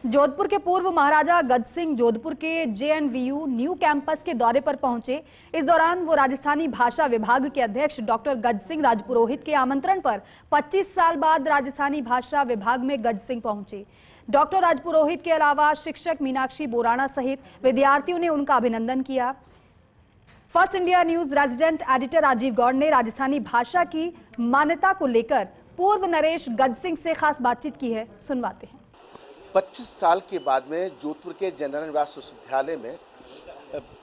जोधपुर के पूर्व महाराजा गज सिंह जोधपुर के जेएनवीयू न्यू कैंपस के दौरे पर पहुंचे। इस दौरान वो राजस्थानी भाषा विभाग के अध्यक्ष डॉक्टर गज सिंह राजपुरोहित के आमंत्रण पर 25 साल बाद राजस्थानी भाषा विभाग में गज सिंह पहुंचे। डॉक्टर राजपुरोहित के अलावा शिक्षक मीनाक्षी बोराणा सहित विद्यार्थियों ने उनका अभिनंदन किया। First India News resident editor Rajiv Gaur ने राजस्थानी भाषा की मान्यता को लेकर पूर्व नरेश गज सिंह से खास बातचीत की है, सुनवाते हैं। 25 साल के बाद में जोधपुर के जनरल निवास विश्वविद्यालय में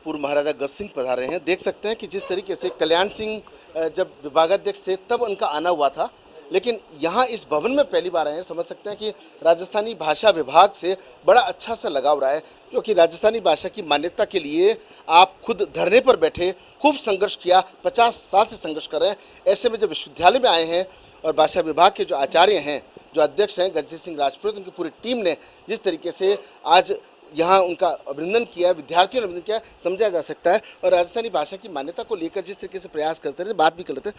पूर्व महाराजा गज सिंह पधारे हैं। देख सकते हैं कि जिस तरीके से कल्याण सिंह जब विभागाध्यक्ष थे तब उनका आना हुआ था, लेकिन यहाँ इस भवन में पहली बार आए हैं। समझ सकते हैं कि राजस्थानी भाषा विभाग से बड़ा अच्छा सा लगाव रहा है, क्योंकि राजस्थानी भाषा की मान्यता के लिए आप खुद धरने पर बैठे, खूब संघर्ष किया, 50 साल से संघर्ष कर रहे हैं। ऐसे में जब विश्वविद्यालय में आए हैं और भाषा विभाग के जो आचार्य हैं, जो अध्यक्ष हैं गज सिंह राजपुरोहित, उनकी पूरी टीम ने जिस तरीके से आज यहाँ उनका अभिनंदन किया, विद्यार्थियों ने अभिनंदन किया, समझा जा सकता है। और राजस्थानी भाषा की मान्यता को लेकर जिस तरीके से प्रयास करते रहे, बात भी कर लेते हैं,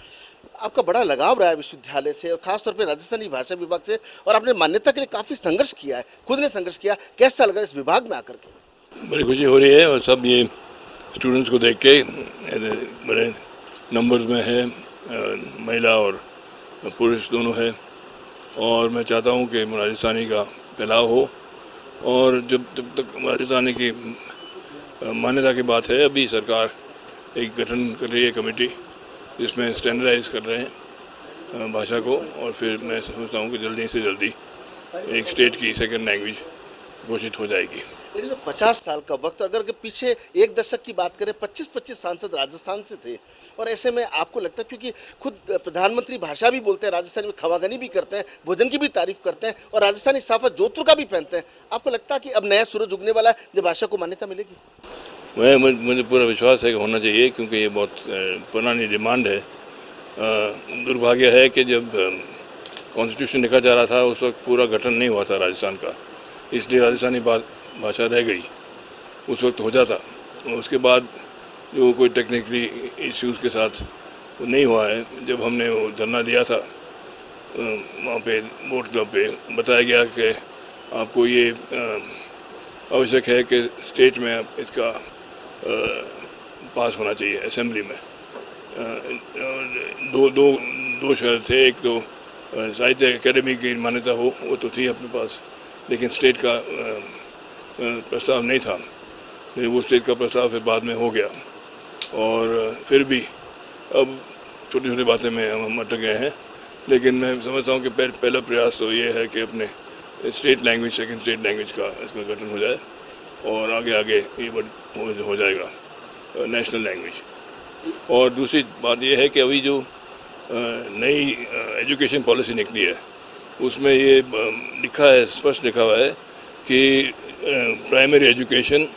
आपका बड़ा लगाव रहा है विश्वविद्यालय से और खासतौर पर राजस्थानी भाषा विभाग से, और आपने मान्यता के लिए काफ़ी संघर्ष किया है, खुद ने संघर्ष किया। कैसा लगा इस विभाग में आकर के? बड़ी खुशी हो रही है, और सब ये स्टूडेंट्स को देख के बड़े नंबर्स में है, महिला और पुरुष दोनों है, और मैं चाहता हूँ कि राजस्थानी का फैलाव हो। और जब तक राजस्थानी की मान्यता की बात है, अभी सरकार एक गठन कर रही है कमेटी, जिसमें स्टैंडर्डाइज कर रहे हैं भाषा को, और फिर मैं समझता हूँ कि जल्दी से जल्दी एक स्टेट की सेकंड लैंग्वेज घोषित हो जाएगी। लेकिन 50 साल का वक्त, अगर के पीछे एक दशक की बात करें, 25 सांसद राजस्थान से थे, और ऐसे में आपको लगता है, क्योंकि खुद प्रधानमंत्री भाषा भी बोलते हैं, राजस्थानी में खवागनी भी करते हैं, भोजन की भी तारीफ करते हैं, और राजस्थानी साफा जोधपुर का भी पहनते हैं, आपको लगता है कि अब नया सूरज उगने वाला है जब भाषा को मान्यता मिलेगी? मुझे पूरा विश्वास है कि होना चाहिए, क्योंकि ये बहुत पुरानी डिमांड है। दुर्भाग्य है कि जब कॉन्स्टिट्यूशन लिखा जा रहा था उस वक्त पूरा गठन नहीं हुआ था राजस्थान का, इसलिए राजस्थानी भाषा रह गई। उस वक्त हो जाता, उसके बाद जो कोई टेक्निकली इश्यूज़ के साथ नहीं हुआ है। जब हमने वो धरना दिया था वहाँ पे बोट क्लब पे, बताया गया कि आपको ये आवश्यक है कि स्टेट में इसका पास होना चाहिए असेंबली में। दो शर्त थे, एक तो साहित्य अकेडमी की मान्यता हो, वो तो थी अपने पास, लेकिन स्टेट का प्रस्ताव नहीं था। वो स्टेट का प्रस्ताव फिर बाद में हो गया, और फिर भी अब छोटी छोटी बातें में हम अटक गए हैं। लेकिन मैं समझता हूँ कि पहला प्रयास तो ये है कि अपने state language, second state language का इसका गठन हो जाए, और आगे आगे ये हो जाएगा नेशनल लैंग्वेज। और दूसरी बात ये है कि अभी जो नई एजुकेशन पॉलिसी निकली है, उसमें ये लिखा है, स्पष्ट लिखा हुआ है कि प्राइमरी एजुकेशन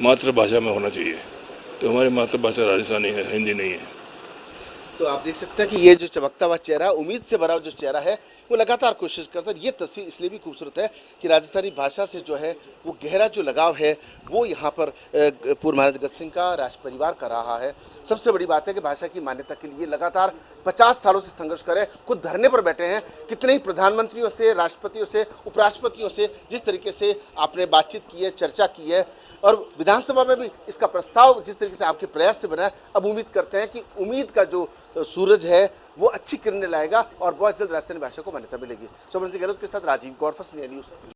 मातृभाषा में होना चाहिए। तो हमारी मातृभाषा राजस्थानी है, हिंदी नहीं है। तो आप देख सकते हैं कि ये जो चमकता हुआ चेहरा, उम्मीद से भरा जो चेहरा है, वो लगातार कोशिश करता है। ये तस्वीर इसलिए भी खूबसूरत है कि राजस्थानी भाषा से जो है वो गहरा जो लगाव है वो यहाँ पर पूर्व महाराजा गज सिंह का, राज परिवार का रहा है। सबसे बड़ी बात है कि भाषा की मान्यता के लिए लगातार 50 सालों से संघर्ष करें, खुद धरने पर बैठे हैं। कितने ही प्रधानमंत्रियों से, राष्ट्रपतियों से, उपराष्ट्रपतियों से जिस तरीके से आपने बातचीत की है, चर्चा की है, और विधानसभा में भी इसका प्रस्ताव जिस तरीके से आपके प्रयास से बना है, अब उम्मीद करते हैं कि उम्मीद का जो सूरज है वो अच्छी किरणें लाएगा और बहुत जल्द राजस्थानी भाषा को मान्यता मिलेगी। शोभन सिंह गहलोत के साथ Rajiv Gaur, First India news.